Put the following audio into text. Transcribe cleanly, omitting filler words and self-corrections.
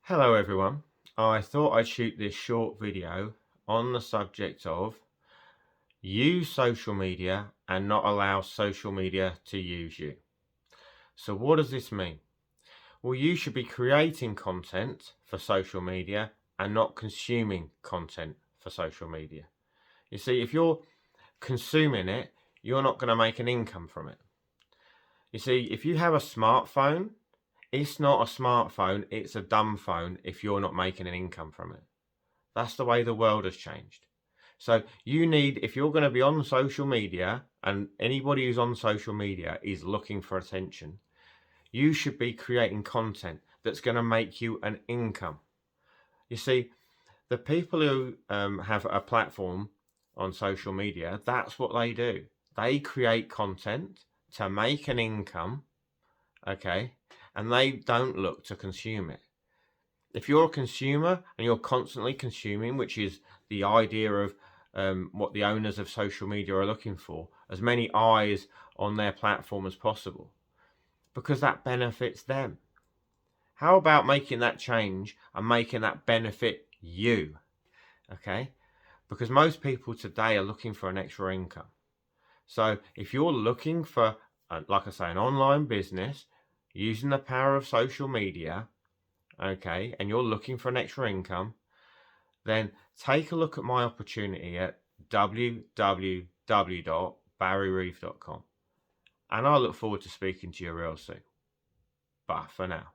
Hello everyone. I thought I'd shoot this short video on the subject of use social media and not allow social media to use you. So what does this mean? Well, you should be creating content for social media and not consuming content for social media. You see, if you're consuming it, you're not going to make an income from it. You see, if you have a smartphone, it's not a smartphone, it's a dumb phone if you're not making an income from it. That's the way the world has changed. So you need, if you're going to be on social media and anybody who's on social media is looking for attention, you should be creating content that's going to make you an income. You see, the people who have a platform on social media, that's what they do. They create content to make an income, okay, and they don't look to consume it. If you're a consumer and you're constantly consuming, which is the idea of what the owners of social media are looking for, as many eyes on their platform as possible, because that benefits them. How about making that change and making that benefit you? Okay, because most people today are looking for an extra income. So if you're looking for, like I say, an online business using the power of social media, okay, and you're looking for an extra income, then take a look at my opportunity at www.barryreeve.com. And I look forward to speaking to you real soon. Bye for now.